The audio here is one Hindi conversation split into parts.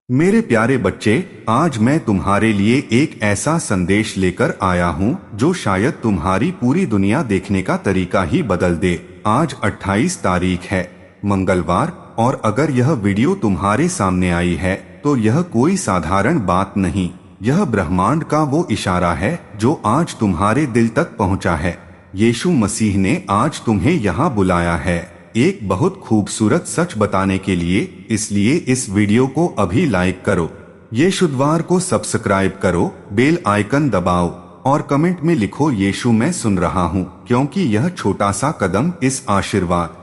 मेरे प्यारे बच्चे, आज मैं तुम्हारे लिए एक ऐसा संदेश लेकर आया हूँ जो शायद तुम्हारी पूरी दुनिया देखने का तरीका ही बदल दे। आज 28 तारीख है, मंगलवार, और अगर यह वीडियो तुम्हारे सामने आई है तो यह कोई साधारण बात नहीं, यह ब्रह्मांड का वो इशारा है जो आज तुम्हारे दिल तक पहुँचा है। यीशु मसीह ने आज तुम्हें यहाँ बुलाया है एक बहुत खूबसूरत सच बताने के लिए, इसलिए इस वीडियो को अभी लाइक करो, यीशु द्वार को सब्सक्राइब करो, बेल आइकन दबाओ और कमेंट में लिखो यीशु मैं सुन रहा हूँ, क्योंकि यह छोटा सा कदम इस आशीर्वाद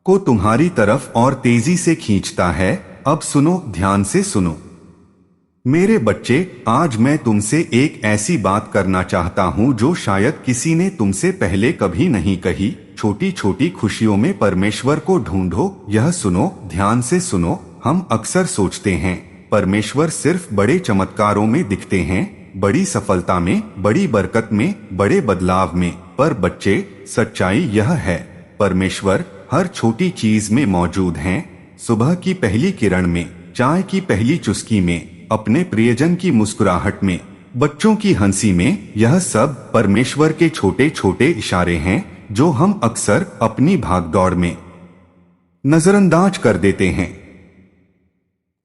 को तुम्हारी तरफ और तेजी से खींचता है। अब सुनो, ध्यान से सुनो मेरे बच्चे, आज मैं तुमसे एक ऐसी बात करना चाहता हूँ जो शायद किसी ने तुमसे पहले कभी नहीं कही। छोटी छोटी खुशियों में परमेश्वर को ढूंढो। यह सुनो, ध्यान से सुनो। हम अक्सर सोचते हैं परमेश्वर सिर्फ बड़े चमत्कारों में दिखते हैं, बड़ी सफलता में, बड़ी बरकत में, बड़े बदलाव में। पर बच्चे, सच्चाई यह है, परमेश्वर हर छोटी चीज में मौजूद हैं। सुबह की पहली किरण में, चाय की पहली चुस्की में, अपने प्रियजन की मुस्कुराहट में, बच्चों की हंसी में। यह सब परमेश्वर के छोटे छोटे इशारे हैं जो हम अक्सर अपनी भागदौड़ में नजरअंदाज कर देते हैं।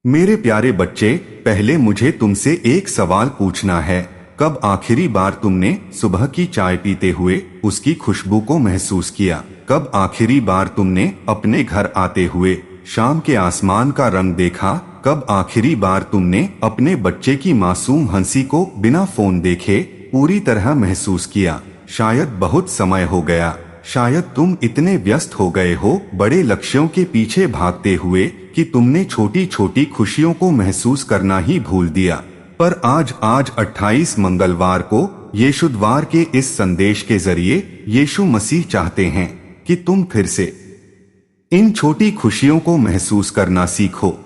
मेरे प्यारे बच्चे, पहले मुझे तुमसे एक सवाल पूछना है। कब आखिरी बार तुमने सुबह की चाय पीते हुए उसकी खुशबू को महसूस किया? कब आखिरी बार तुमने अपने घर आते हुए शाम के आसमान का रंग देखा? कब आखिरी बार तुमने अपने बच्चे की मासूम हंसी को बिना फोन देखे पूरी तरह महसूस किया? शायद बहुत समय हो गया, शायद तुम इतने व्यस्त हो गए हो बड़े लक्ष्यों के पीछे भागते हुए कि तुमने छोटी छोटी खुशियों को महसूस करना ही भूल दिया। पर आज 28 मंगलवार को यीशु द्वार के इस संदेश के जरिए यीशु मसीह चाहते हैं कि तुम फिर से इन छोटी खुशियों को महसूस करना सीखो।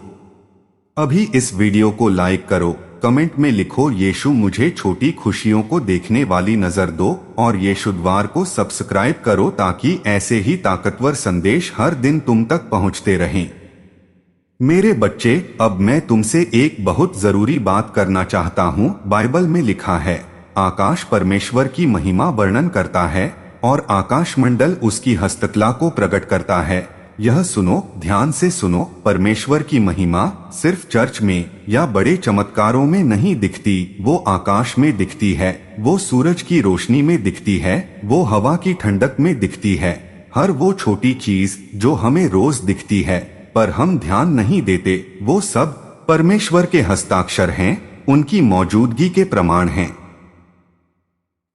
अभी इस वीडियो को लाइक करो, कमेंट में लिखो यीशु मुझे छोटी खुशियों को देखने वाली नजर दो, और यीशु द्वार को सब्सक्राइब करो ताकि ऐसे ही ताकतवर संदेश हर दिन तुम तक पहुंचते रहें। मेरे बच्चे, अब मैं तुमसे एक बहुत जरूरी बात करना चाहता हूं। बाइबल में लिखा है, आकाश परमेश्वर की महिमा वर्णन करता है और आकाश मंडल उसकी हस्तकला को प्रकट करता है। यह सुनो, ध्यान से सुनो, परमेश्वर की महिमा सिर्फ चर्च में या बड़े चमत्कारों में नहीं दिखती, वो आकाश में दिखती है, वो सूरज की रोशनी में दिखती है, वो हवा की ठंडक में दिखती है। हर वो छोटी चीज जो हमें रोज दिखती है पर हम ध्यान नहीं देते, वो सब परमेश्वर के हस्ताक्षर हैं, उनकी मौजूदगी के प्रमाण हैं।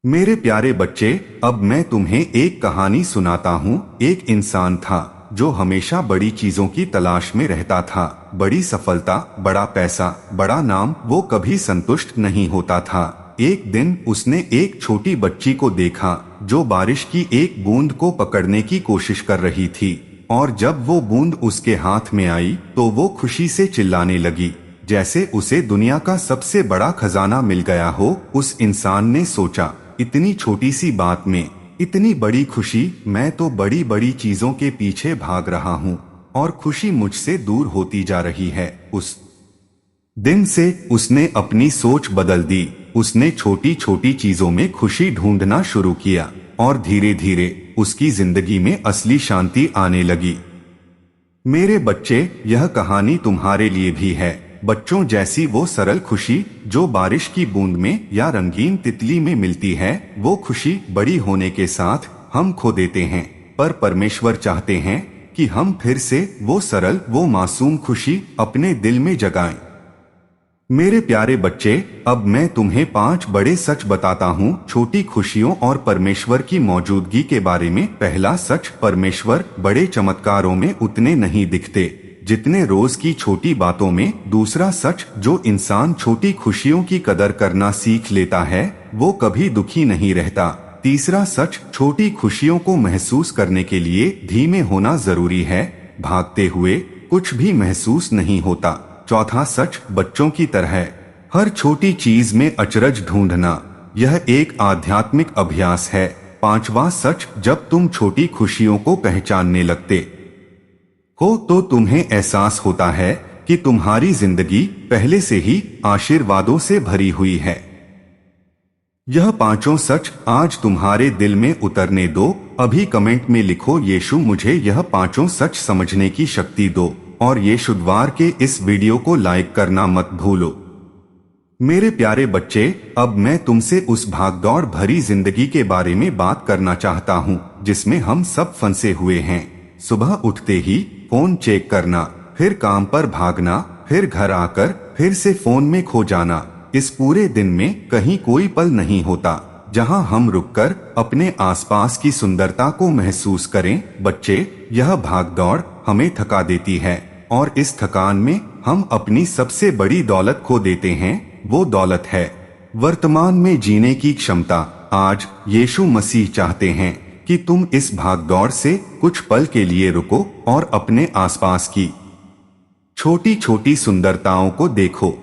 मेरे प्यारे बच्चे, अब मैं तुम्हें एक कहानी सुनाता हूँ। एक इंसान था जो हमेशा बड़ी चीजों की तलाश में रहता था। बड़ी सफलता, बड़ा पैसा, बड़ा नाम, वो कभी संतुष्ट नहीं होता था। एक दिन उसने एक छोटी बच्ची को देखा जो बारिश की एक बूंद को पकड़ने की कोशिश कर रही थी, और जब वो बूंद उसके हाथ में आई तो वो खुशी से चिल्लाने लगी, जैसे उसे दुनिया का सबसे बड़ा खजाना मिल गया हो। उस इंसान ने सोचा, इतनी छोटी सी बात में इतनी बड़ी खुशी, मैं तो बड़ी बड़ी चीजों के पीछे भाग रहा हूँ और खुशी मुझसे दूर होती जा रही है। उस दिन से उसने अपनी सोच बदल दी। उसने छोटी छोटी चीजों में खुशी ढूंढना शुरू किया और धीरे धीरे उसकी जिंदगी में असली शांति आने लगी। मेरे बच्चे, यह कहानी तुम्हारे लिए भी है। बच्चों जैसी वो सरल खुशी जो बारिश की बूंद में या रंगीन तितली में मिलती है, वो खुशी बड़ी होने के साथ हम खो देते हैं। पर परमेश्वर चाहते हैं कि हम फिर से वो सरल, वो मासूम खुशी अपने दिल में जगाएं। मेरे प्यारे बच्चे, अब मैं तुम्हें 5 बड़े सच बताता हूँ छोटी खुशियों और परमेश्वर की मौजूदगी के बारे में। पहला सच, परमेश्वर बड़े चमत्कारों में उतने नहीं दिखते जितने रोज की छोटी बातों में। दूसरा सच, जो इंसान छोटी खुशियों की कदर करना सीख लेता है वो कभी दुखी नहीं रहता। तीसरा सच, छोटी खुशियों को महसूस करने के लिए धीमे होना जरूरी है, भागते हुए कुछ भी महसूस नहीं होता। चौथा सच, बच्चों की तरह हर छोटी चीज में अचरज ढूंढना, यह एक आध्यात्मिक अभ्यास है। पांचवा सच, जब तुम छोटी खुशियों को पहचानने लगते हो तो तुम्हें एहसास होता है कि तुम्हारी जिंदगी पहले से ही आशीर्वादों से भरी हुई है। यह पांचों सच आज तुम्हारे दिल में उतरने दो। अभी कमेंट में लिखो, यीशु मुझे यह पांचों सच समझने की शक्ति दो, और ये शुक्रवार के इस वीडियो को लाइक करना मत भूलो। मेरे प्यारे बच्चे, अब मैं तुमसे उस भागदौड़ भरी जिंदगी के बारे में बात करना चाहता हूँ जिसमें हम सब फंसे हुए हैं। सुबह उठते ही फोन चेक करना, फिर काम पर भागना, फिर घर आकर फिर से फोन में खो जाना। इस पूरे दिन में कहीं कोई पल नहीं होता जहां हम रुककर अपने आसपास की सुंदरता को महसूस करें। बच्चे, यह भागदौड़ हमें थका देती है और इस थकान में हम अपनी सबसे बड़ी दौलत खो देते हैं। वो दौलत है वर्तमान में जीने की क्षमता। आज यीशु मसीह चाहते हैं कि तुम इस भागदौड़ से कुछ पल के लिए रुको और अपने आसपास की छोटी छोटी सुंदरताओं को देखो।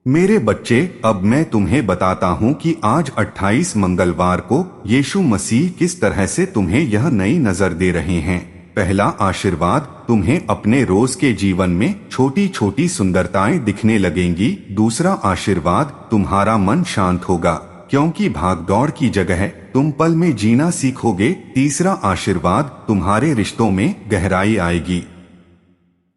मेरे बच्चे, अब मैं तुम्हें बताता हूँ कि आज 28 मंगलवार को यीशु मसीह किस तरह से तुम्हें यह नई नजर दे रहे हैं। पहला आशीर्वाद, तुम्हें अपने रोज के जीवन में छोटी छोटी सुंदरताएं दिखने लगेंगी। दूसरा आशीर्वाद, तुम्हारा मन शांत होगा क्योंकि भागदौड़ की जगह तुम पल में जीना सीखोगे। तीसरा आशीर्वाद, तुम्हारे रिश्तों में गहराई आएगी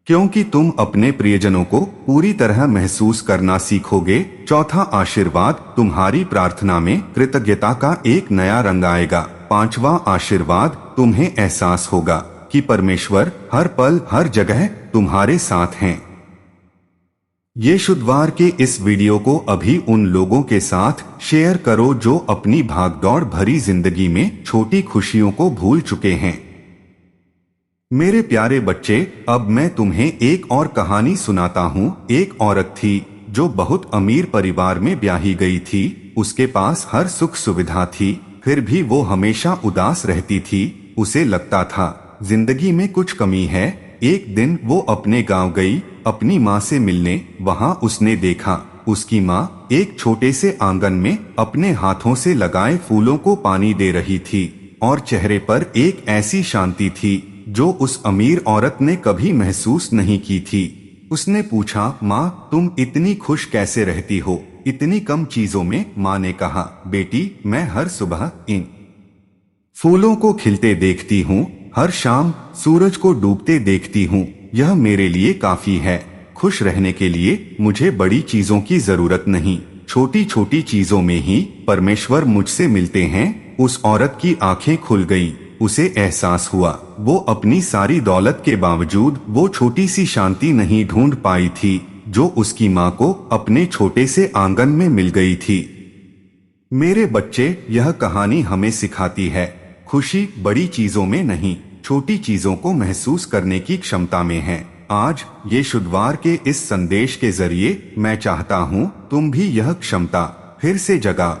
क्योंकि तुम अपने प्रियजनों को पूरी तरह महसूस करना सीखोगे। चौथा आशीर्वाद, तुम्हारी प्रार्थना में कृतज्ञता का एक नया रंग आएगा। पांचवा आशीर्वाद, तुम्हें एहसास होगा कि परमेश्वर हर पल हर जगह तुम्हारे साथ हैं। ये शुक्रवार के इस वीडियो को अभी उन लोगों के साथ शेयर करो जो अपनी भागदौड़ भरी जिंदगी में छोटी खुशियों को भूल चुके हैं। मेरे प्यारे बच्चे, अब मैं तुम्हें एक और कहानी सुनाता हूँ। एक औरत थी जो बहुत अमीर परिवार में ब्याही गई थी। उसके पास हर सुख सुविधा थी, फिर भी वो हमेशा उदास रहती थी। उसे लगता था जिंदगी में कुछ कमी है। एक दिन वो अपने गांव गई अपनी माँ से मिलने। वहाँ उसने देखा उसकी माँ एक छोटे से आंगन में अपने हाथों से लगाए फूलों को पानी दे रही थी और चेहरे पर एक ऐसी शांति थी जो उस अमीर औरत ने कभी महसूस नहीं की थी। उसने पूछा, माँ तुम इतनी खुश कैसे रहती हो इतनी कम चीजों में? माँ ने कहा, बेटी मैं हर सुबह इन फूलों को खिलते देखती हूँ, हर शाम सूरज को डूबते देखती हूँ। यह मेरे लिए काफी है। खुश रहने के लिए मुझे बड़ी चीजों की जरूरत नहीं, छोटी छोटी चीजों में ही परमेश्वर मुझसे मिलते हैं। उस औरत की आंखें खुल गईं। उसे एहसास हुआ वो अपनी सारी दौलत के बावजूद वो छोटी सी शांति नहीं ढूंढ पाई थी जो उसकी माँ को अपने छोटे से आंगन में मिल गई थी। मेरे बच्चे, यह कहानी हमें सिखाती है खुशी बड़ी चीजों में नहीं, छोटी चीजों को महसूस करने की क्षमता में है। आज ये शुक्रवार के इस संदेश के जरिए मैं चाहता हूँ तुम भी यह क्षमता फिर से जगा।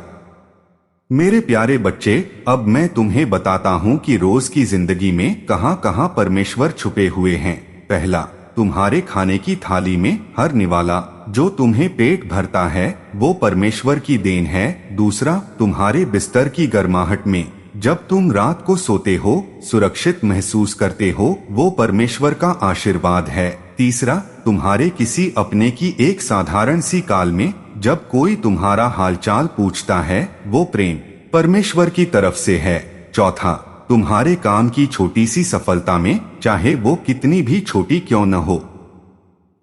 मेरे प्यारे बच्चे, अब मैं तुम्हें बताता हूँ कि रोज की जिंदगी में कहाँ कहाँ परमेश्वर छुपे हुए हैं। पहला, तुम्हारे खाने की थाली में हर निवाला जो तुम्हें पेट भरता है वो परमेश्वर की देन है। दूसरा, तुम्हारे बिस्तर की गर्माहट में जब तुम रात को सोते हो सुरक्षित महसूस करते हो वो परमेश्वर का आशीर्वाद है। तीसरा, तुम्हारे किसी अपने की एक साधारण सी कॉल में जब कोई तुम्हारा हालचाल पूछता है वो प्रेम परमेश्वर की तरफ से है। चौथा, तुम्हारे काम की छोटी सी सफलता में चाहे वो कितनी भी छोटी क्यों न हो।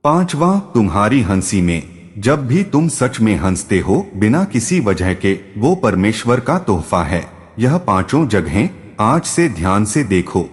पांचवा, तुम्हारी हंसी में जब भी तुम सच में हंसते हो बिना किसी वजह के वो परमेश्वर का तोहफा है। यह पांचों जगहें आज से ध्यान से देखो।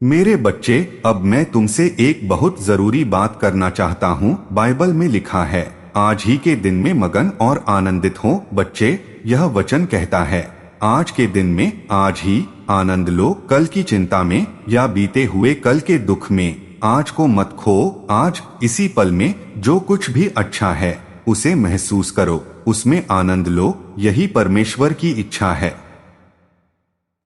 मेरे बच्चे, अब मैं तुमसे एक बहुत जरूरी बात करना चाहता हूँ। बाइबल में लिखा है आज ही के दिन में मगन और आनंदित हो। बच्चे, यह वचन कहता है आज के दिन में आज ही आनंद लो, कल की चिंता में या बीते हुए कल के दुख में आज को मत खो। आज इसी पल में जो कुछ भी अच्छा है उसे महसूस करो, उसमें आनंद लो, यही परमेश्वर की इच्छा है।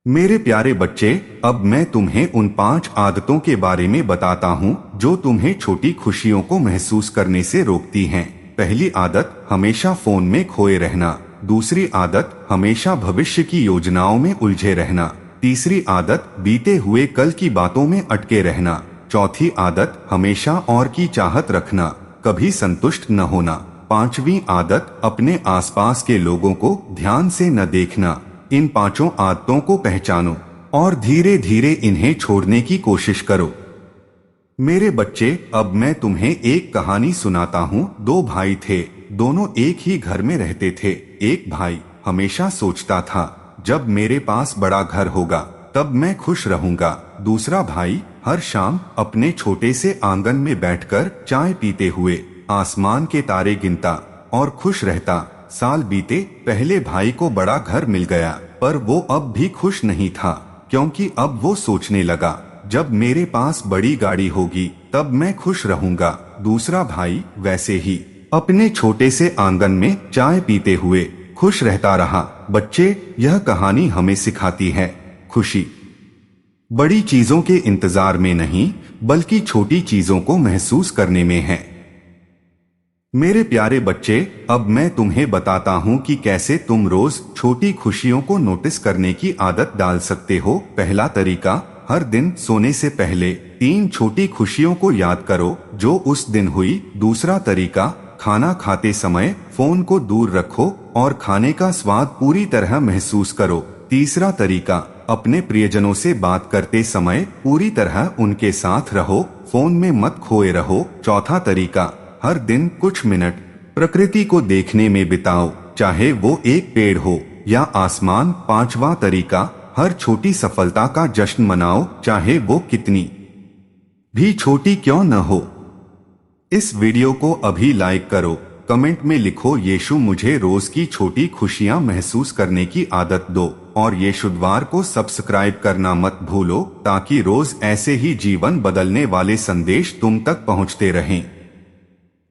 मेरे प्यारे बच्चे, अब मैं तुम्हें उन 5 आदतों के बारे में बताता हूँ जो तुम्हें छोटी खुशियों को महसूस करने से रोकती हैं। पहली आदत, हमेशा फोन में खोए रहना। दूसरी आदत, हमेशा भविष्य की योजनाओं में उलझे रहना। तीसरी आदत, बीते हुए कल की बातों में अटके रहना। चौथी आदत, हमेशा और की चाहत रखना, कभी संतुष्ट न होना। पांचवी आदत, अपने आसपास के लोगों को ध्यान से न देखना। इन पांचों आदतों को पहचानो और धीरे धीरे इन्हें छोड़ने की कोशिश करो। मेरे बच्चे, अब मैं तुम्हें एक कहानी सुनाता हूँ। दो भाई थे, दोनों एक ही घर में रहते थे। एक भाई हमेशा सोचता था, जब मेरे पास बड़ा घर होगा तब मैं खुश रहूंगा। दूसरा भाई हर शाम अपने छोटे से आंगन में बैठकर चाय पीते हुए आसमान के तारे गिनता और खुश रहता। साल बीते, पहले भाई को बड़ा घर मिल गया, पर वो अब भी खुश नहीं था, क्योंकि अब वो सोचने लगा, जब मेरे पास बड़ी गाड़ी होगी तब मैं खुश रहूंगा। दूसरा भाई वैसे ही अपने छोटे से आंगन में चाय पीते हुए खुश रहता रहा। बच्चे, यह कहानी हमें सिखाती है, खुशी बड़ी चीजों के इंतजार में नहीं, बल्कि छोटी चीजों को महसूस करने में है। मेरे प्यारे बच्चे, अब मैं तुम्हें बताता हूँ कि कैसे तुम रोज छोटी खुशियों को नोटिस करने की आदत डाल सकते हो। पहला तरीका, हर दिन सोने से पहले 3 छोटी खुशियों को याद करो जो उस दिन हुई। दूसरा तरीका, खाना खाते समय फोन को दूर रखो और खाने का स्वाद पूरी तरह महसूस करो। तीसरा तरीका, अपने प्रियजनों से बात करते समय पूरी तरह उनके साथ रहो, फोन में मत खोए रहो। चौथा तरीका, हर दिन कुछ मिनट प्रकृति को देखने में बिताओ, चाहे वो एक पेड़ हो या आसमान। पांचवा तरीका, हर छोटी सफलता का जश्न मनाओ, चाहे वो कितनी भी छोटी क्यों न हो। इस वीडियो को अभी लाइक करो, कमेंट में लिखो, यीशु मुझे रोज की छोटी खुशियां महसूस करने की आदत दो, और ये शुक्रवार को सब्सक्राइब करना मत भूलो, ताकि रोज ऐसे ही जीवन बदलने वाले संदेश तुम तक पहुंचते रहें।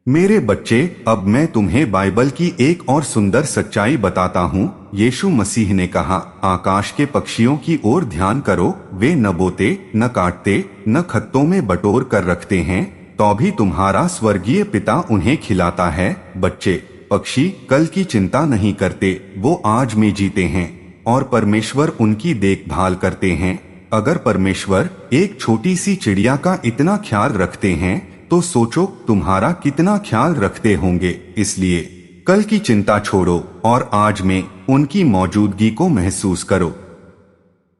मेरे बच्चे, अब मैं तुम्हें बाइबल की एक और सुंदर सच्चाई बताता हूँ। यीशु मसीह ने कहा, आकाश के पक्षियों की ओर ध्यान करो, वे न बोते, न काटते, न खत्तों में बटोर कर रखते हैं, तो भी तुम्हारा स्वर्गीय पिता उन्हें खिलाता है। बच्चे, पक्षी कल की चिंता नहीं करते, वो आज में जीते हैं और परमेश्वर उनकी देखभाल करते हैं। अगर परमेश्वर एक छोटी सी चिड़िया का इतना ख्याल रखते हैं, तो सोचो तुम्हारा कितना ख्याल रखते होंगे। इसलिए कल की चिंता छोड़ो और आज में उनकी मौजूदगी को महसूस करो।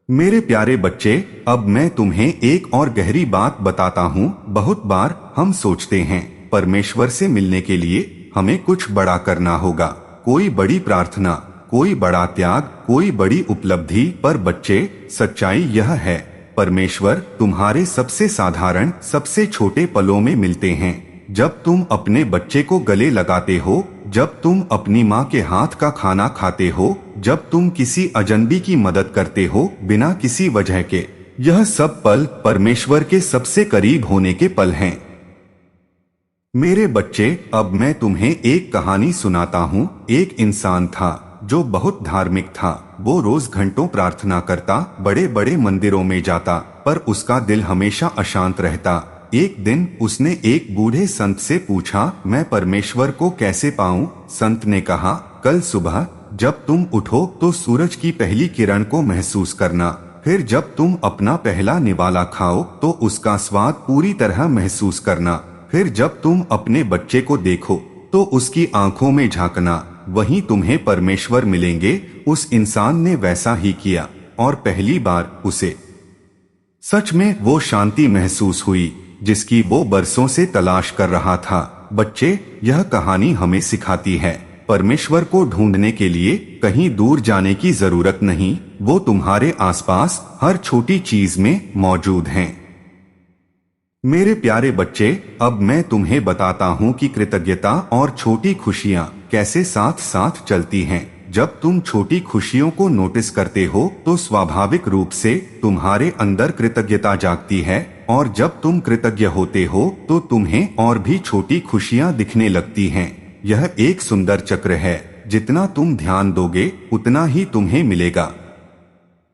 मेरे प्यारे बच्चे, अब मैं तुम्हें एक और गहरी बात बताता हूँ। बहुत बार हम सोचते हैं परमेश्वर से मिलने के लिए हमें कुछ बड़ा करना होगा, कोई बड़ी प्रार्थना, कोई बड़ा त्याग, कोई बड़ी उपलब्धि। पर बच्चे, सच्चाई यह है, परमेश्वर तुम्हारे सबसे साधारण, सबसे छोटे पलों में मिलते हैं। जब तुम अपने बच्चे को गले लगाते हो, जब तुम अपनी माँ के हाथ का खाना खाते हो, जब तुम किसी अजनबी की मदद करते हो बिना किसी वजह के, यह सब पल परमेश्वर के सबसे करीब होने के पल हैं। मेरे बच्चे, अब मैं तुम्हें एक कहानी सुनाता हूँ। एक इंसान था जो बहुत धार्मिक था। वो रोज घंटों प्रार्थना करता, बड़े बड़े मंदिरों में जाता, पर उसका दिल हमेशा अशांत रहता। एक दिन उसने एक बूढ़े संत से पूछा, मैं परमेश्वर को कैसे पाऊं? संत ने कहा, कल सुबह जब तुम उठो तो सूरज की पहली किरण को महसूस करना, फिर जब तुम अपना पहला निवाला खाओ तो उसका स्वाद पूरी तरह महसूस करना, फिर जब तुम अपने बच्चे को देखो तो उसकी आंखों में झांकना, वहीं तुम्हें परमेश्वर मिलेंगे। उस इंसान ने वैसा ही किया और पहली बार उसे सच में वो शांति महसूस हुई जिसकी वो बरसों से तलाश कर रहा था। बच्चे, यह कहानी हमें सिखाती है, परमेश्वर को ढूंढने के लिए कहीं दूर जाने की जरूरत नहीं, वो तुम्हारे आसपास हर छोटी चीज में मौजूद हैं। मेरे प्यारे बच्चे, अब मैं तुम्हें बताता हूँ कि कृतज्ञता और छोटी खुशियाँ कैसे साथ साथ चलती हैं। जब तुम छोटी खुशियों को नोटिस करते हो तो स्वाभाविक रूप से तुम्हारे अंदर कृतज्ञता जागती है, और जब तुम कृतज्ञ होते हो तो तुम्हें और भी छोटी खुशियाँ दिखने लगती हैं। यह एक सुंदर चक्र है, जितना तुम ध्यान दोगे उतना ही तुम्हें मिलेगा।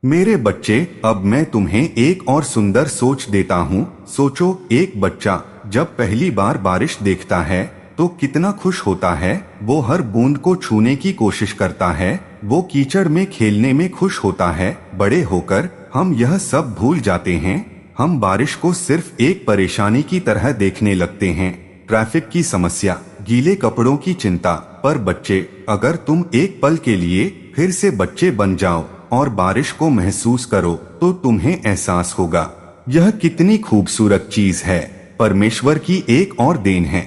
मेरे बच्चे, अब मैं तुम्हें एक और सुंदर सोच देता हूँ। सोचो, एक बच्चा जब पहली बार बारिश देखता है तो कितना खुश होता है। वो हर बूंद को छूने की कोशिश करता है, वो कीचड़ में खेलने में खुश होता है। बड़े होकर हम यह सब भूल जाते हैं, हम बारिश को सिर्फ एक परेशानी की तरह देखने लगते हैं, ट्रैफिक की समस्या, गीले कपड़ों की चिंता। पर बच्चे, अगर तुम एक पल के लिए फिर से बच्चे बन जाओ और बारिश को महसूस करो तो तुम्हें एहसास होगा यह कितनी खूबसूरत चीज है, परमेश्वर की एक और देन है।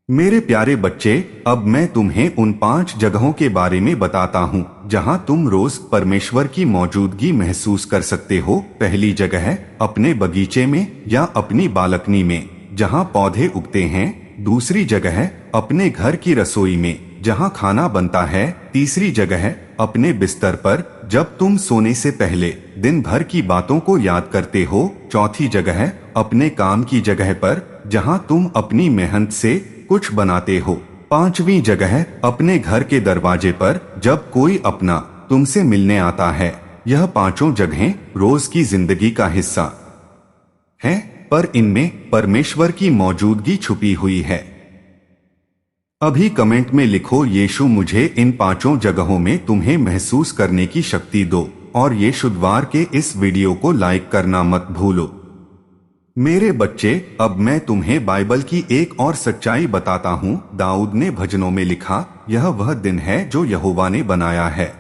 मेरे प्यारे बच्चे, अब मैं तुम्हें उन 5 जगहों के बारे में बताता हूँ जहाँ तुम रोज परमेश्वर की मौजूदगी महसूस कर सकते हो। पहली जगह है अपने बगीचे में या अपनी बालकनी में जहाँ पौधे उगते हैं। दूसरी जगह है अपने घर की रसोई में जहाँ खाना बनता है। तीसरी जगह है अपने बिस्तर पर जब तुम सोने से पहले दिन भर की बातों को याद करते हो। चौथी जगह है अपने काम की जगह पर जहाँ तुम अपनी मेहनत से कुछ बनाते हो। पांचवी जगह है अपने घर के दरवाजे पर जब कोई अपना तुमसे मिलने आता है। यह पांचों जगहें रोज की जिंदगी का हिस्सा है, पर इनमें परमेश्वर की मौजूदगी छुपी हुई है। अभी कमेंट में लिखो, यीशु मुझे इन 5 जगहों में तुम्हें महसूस करने की शक्ति दो, और ये शुक्रवार के इस वीडियो को लाइक करना मत भूलो। मेरे बच्चे, अब मैं तुम्हें बाइबल की एक और सच्चाई बताता हूँ। दाऊद ने भजनों में लिखा, यह वह दिन है जो यहोवा ने बनाया है,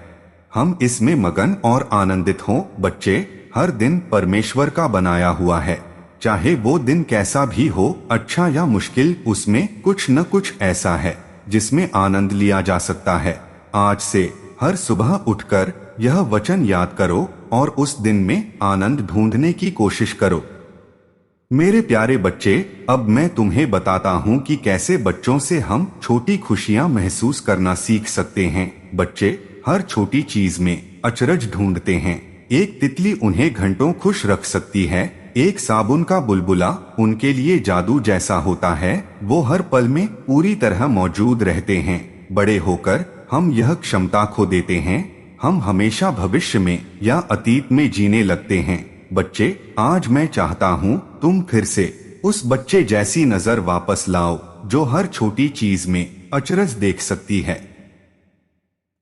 हम इसमें मगन और आनंदित हों। बच्चे, हर दिन परमेश्वर का बनाया हुआ है, चाहे वो दिन कैसा भी हो, अच्छा या मुश्किल, उसमें कुछ न कुछ ऐसा है जिसमें आनंद लिया जा सकता है। आज से हर सुबह उठकर यह वचन याद करो और उस दिन में आनंद ढूंढने की कोशिश करो। मेरे प्यारे बच्चे, अब मैं तुम्हें बताता हूँ कि कैसे बच्चों से हम छोटी खुशियाँ महसूस करना सीख सकते हैं। बच्चे हर छोटी चीज में अचरज ढूंढते हैं। एक तितली उन्हें घंटों खुश रख सकती है, एक साबुन का बुलबुला उनके लिए जादू जैसा होता है, वो हर पल में पूरी तरह मौजूद रहते हैं। बड़े होकर हम यह क्षमता खो देते हैं, हम हमेशा भविष्य में या अतीत में जीने लगते हैं। बच्चे, आज मैं चाहता हूँ तुम फिर से उस बच्चे जैसी नजर वापस लाओ जो हर छोटी चीज में अचरज देख सकती है।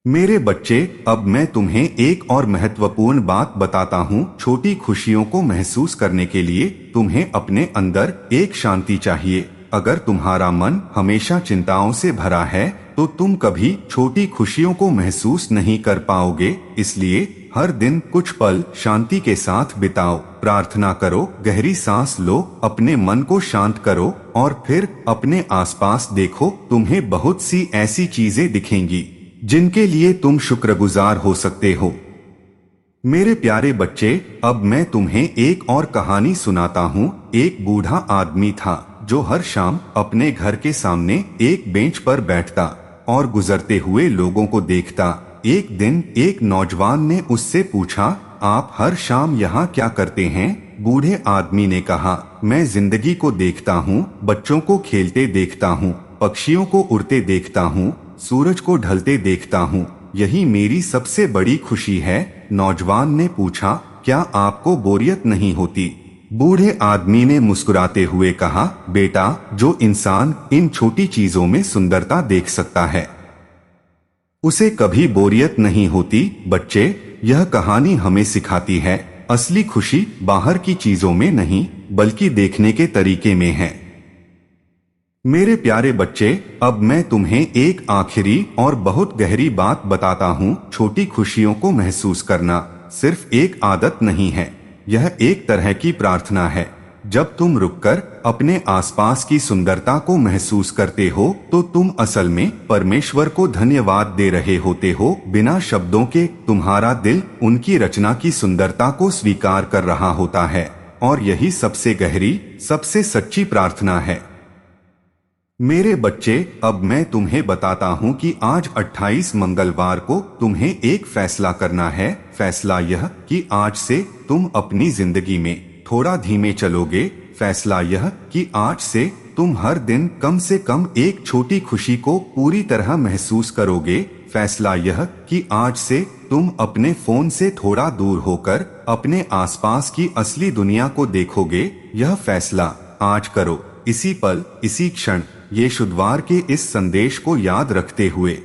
मेरे बच्चे, अब मैं तुम्हें एक और महत्वपूर्ण बात बताता हूँ। छोटी खुशियों को महसूस करने के लिए तुम्हें अपने अंदर एक शांति चाहिए। अगर तुम्हारा मन हमेशा चिंताओं से भरा है तो तुम कभी छोटी खुशियों को महसूस नहीं कर पाओगे। इसलिए हर दिन कुछ पल शांति के साथ बिताओ, प्रार्थना करो, गहरी सांस लो, अपने मन को शांत करो और फिर अपने आसपास देखो। तुम्हें बहुत सी ऐसी चीजें दिखेंगी जिनके लिए तुम शुक्रगुजार हो सकते हो। मेरे प्यारे बच्चे, अब मैं तुम्हें एक और कहानी सुनाता हूँ। एक बूढ़ा आदमी था जो हर शाम अपने घर के सामने एक बेंच पर बैठता और गुजरते हुए लोगों को देखता। एक दिन एक नौजवान ने उससे पूछा, आप हर शाम यहाँ क्या करते हैं? बूढ़े आदमी ने कहा, मैं जिंदगी को देखता हूँ, बच्चों को खेलते देखता हूँ, पक्षियों को उड़ते देखता हूँ, सूरज को ढलते देखता हूँ, यही मेरी सबसे बड़ी खुशी है। नौजवान ने पूछा, क्या आपको बोरियत नहीं होती? बूढ़े आदमी ने मुस्कुराते हुए कहा, बेटा, जो इंसान इन छोटी चीजों में सुंदरता देख सकता है उसे कभी बोरियत नहीं होती। बच्चे, यह कहानी हमें सिखाती है, असली खुशी बाहर की चीजों में नहीं बल्कि देखने के तरीके में है। मेरे प्यारे बच्चे, अब मैं तुम्हें एक आखिरी और बहुत गहरी बात बताता हूँ। छोटी खुशियों को महसूस करना सिर्फ एक आदत नहीं है, यह एक तरह की प्रार्थना है। जब तुम रुककर अपने आसपास की सुंदरता को महसूस करते हो तो तुम असल में परमेश्वर को धन्यवाद दे रहे होते हो। बिना शब्दों के तुम्हारा दिल उनकी रचना की सुंदरता को स्वीकार कर रहा होता है, और यही सबसे गहरी, सबसे सच्ची प्रार्थना है। मेरे बच्चे, अब मैं तुम्हें बताता हूँ कि आज 28 मंगलवार को तुम्हें एक फैसला करना है। फैसला यह कि आज से तुम अपनी जिंदगी में थोड़ा धीमे चलोगे। फैसला यह कि आज से तुम हर दिन कम से कम एक छोटी खुशी को पूरी तरह महसूस करोगे। फैसला यह कि आज से तुम अपने फोन से थोड़ा दूर होकर अपने आसपास की असली दुनिया को देखोगे। यह फैसला आज करो, इसी पल, इसी क्षण। ये शुक्रवार के इस संदेश को याद रखते हुए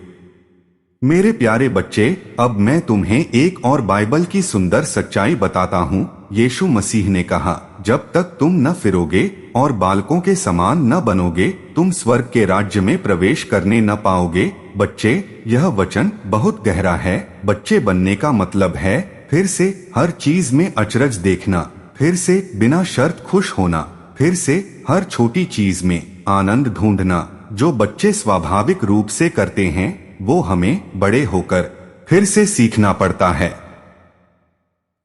मेरे प्यारे बच्चे, अब मैं तुम्हें एक और बाइबल की सुंदर सच्चाई बताता हूँ। यीशु मसीह ने कहा, जब तक तुम न फिरोगे और बालकों के समान न बनोगे, तुम स्वर्ग के राज्य में प्रवेश करने न पाओगे। बच्चे, यह वचन बहुत गहरा है। बच्चे बनने का मतलब है फिर से हर चीज में अचरज देखना, फिर से बिना शर्त खुश होना, फिर से हर छोटी चीज में आनंद ढूंढना। जो बच्चे स्वाभाविक रूप से करते हैं वो हमें बड़े होकर फिर से सीखना पड़ता है।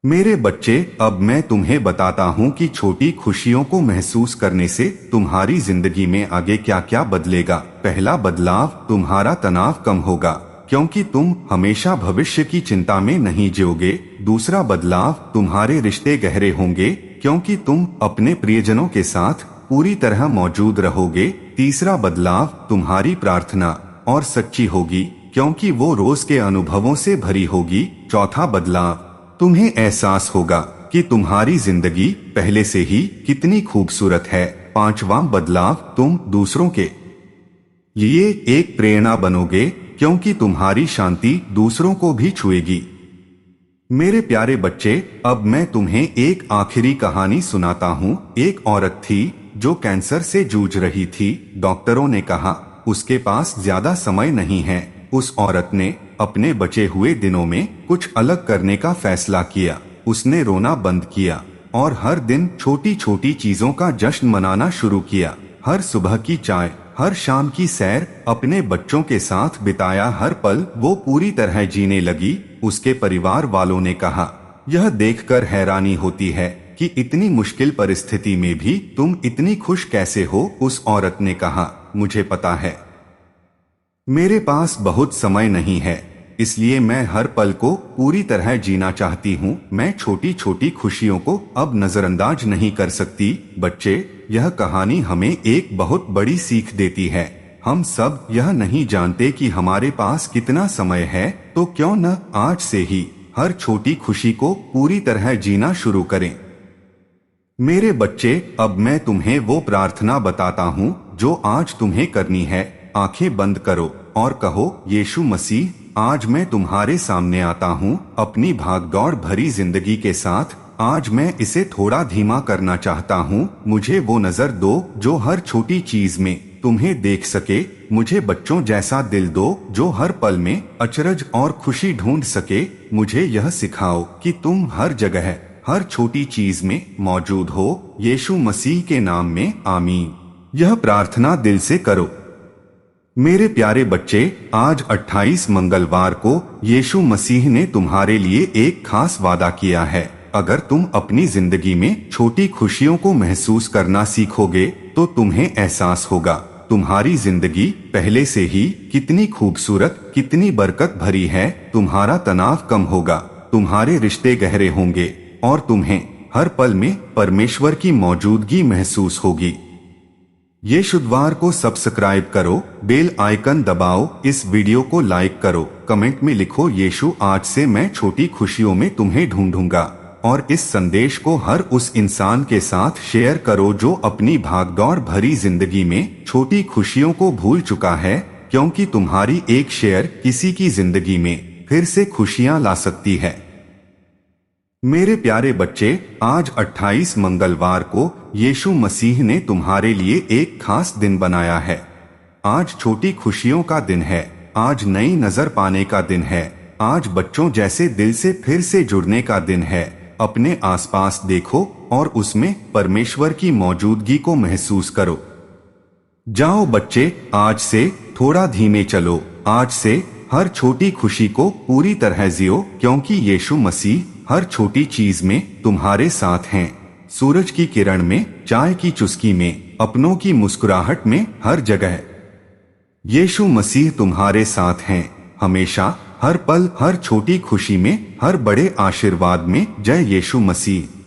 मेरे बच्चे, अब मैं तुम्हें बताता हूँ कि छोटी खुशियों को महसूस करने से तुम्हारी जिंदगी में आगे क्या क्या बदलेगा। पहला बदलाव, तुम्हारा तनाव कम होगा क्योंकि तुम हमेशा भविष्य की चिंता में नहीं जियोगे। दूसरा बदलाव, तुम्हारे रिश्ते गहरे होंगे क्योंकि तुम अपने प्रियजनों के साथ पूरी तरह मौजूद रहोगे। तीसरा बदलाव, तुम्हारी प्रार्थना और सच्ची होगी क्योंकि वो रोज के अनुभवों से भरी होगी। चौथा बदलाव, तुम्हें एहसास होगा कि तुम्हारी जिंदगी पहले से ही कितनी खूबसूरत है। पांचवा बदलाव, तुम दूसरों के लिए एक प्रेरणा बनोगे क्योंकि तुम्हारी शांति दूसरों को भी छुएगी। मेरे प्यारे बच्चे, अब मैं तुम्हें एक आखिरी कहानी सुनाता हूँ। एक औरत थी जो कैंसर से जूझ रही थी। डॉक्टरों ने कहा उसके पास ज्यादा समय नहीं है। उस औरत ने अपने बचे हुए दिनों में कुछ अलग करने का फैसला किया। उसने रोना बंद किया और हर दिन छोटी छोटी चीजों का जश्न मनाना शुरू किया। हर सुबह की चाय, हर शाम की सैर, अपने बच्चों के साथ बिताया हर पल वो पूरी तरह जीने लगी। उसके परिवार वालों ने कहा, यह देखकर हैरानी होती है कि इतनी मुश्किल परिस्थिति में भी तुम इतनी खुश कैसे हो। उस औरत ने कहा, मुझे पता है, मेरे पास बहुत समय नहीं है, इसलिए मैं हर पल को पूरी तरह जीना चाहती हूँ। मैं छोटी छोटी खुशियों को अब नजरअंदाज नहीं कर सकती। बच्चे, यह कहानी हमें एक बहुत बड़ी सीख देती है। हम सब यह नहीं जानते कि हमारे पास कितना समय है, तो क्यों न आज से ही हर छोटी खुशी को पूरी तरह जीना शुरू करें। मेरे बच्चे, अब मैं तुम्हें वो प्रार्थना बताता हूँ जो आज तुम्हें करनी है। आंखें बंद करो और कहो, यीशु मसीह, आज मैं तुम्हारे सामने आता हूँ अपनी भागदौड़ भरी जिंदगी के साथ। आज मैं इसे थोड़ा धीमा करना चाहता हूँ। मुझे वो नजर दो जो हर छोटी चीज में तुम्हें देख सके। मुझे बच्चों जैसा दिल दो जो हर पल में अचरज और खुशी ढूंढ सके। मुझे यह सिखाओ कि तुम हर जगह हर छोटी चीज में मौजूद हो। यीशु मसीह के नाम में आमीन। यह प्रार्थना दिल से करो। मेरे प्यारे बच्चे, आज 28 मंगलवार को यीशु मसीह ने तुम्हारे लिए एक खास वादा किया है। अगर तुम अपनी जिंदगी में छोटी खुशियों को महसूस करना सीखोगे तो तुम्हें एहसास होगा तुम्हारी जिंदगी पहले से ही कितनी खूबसूरत, कितनी बरकत भरी है। तुम्हारा तनाव कम होगा, तुम्हारे रिश्ते गहरे होंगे और तुम्हें हर पल में परमेश्वर की मौजूदगी महसूस होगी। ये शुक्रवार को सब्सक्राइब करो, बेल आइकन दबाओ, इस वीडियो को लाइक करो, कमेंट में लिखो, यीशु, आज से मैं छोटी खुशियों में तुम्हें ढूंढूंगा। और इस संदेश को हर उस इंसान के साथ शेयर करो जो अपनी भागदौड़ भरी जिंदगी में छोटी खुशियों को भूल चुका है, क्योंकि तुम्हारी एक शेयर किसी की जिंदगी में फिर से खुशियां ला सकती है। मेरे प्यारे बच्चे, आज 28 मंगलवार को यीशु मसीह ने तुम्हारे लिए एक खास दिन बनाया है। आज छोटी खुशियों का दिन है, आज नई नजर पाने का दिन है, आज बच्चों जैसे दिल से फिर से जुड़ने का दिन है। अपने आसपास देखो और उसमें परमेश्वर की मौजूदगी को महसूस करो। जाओ बच्चे, आज से थोड़ा धीमे चलो, आज से हर छोटी खुशी को पूरी तरह जियो, क्योंकि यीशु मसीह हर छोटी चीज में तुम्हारे साथ हैं। सूरज की किरण में, चाय की चुस्की में, अपनों की मुस्कुराहट में, हर जगह यीशु मसीह तुम्हारे साथ हैं। हमेशा, हर पल, हर छोटी खुशी में, हर बड़े आशीर्वाद में। जय यीशु मसीह।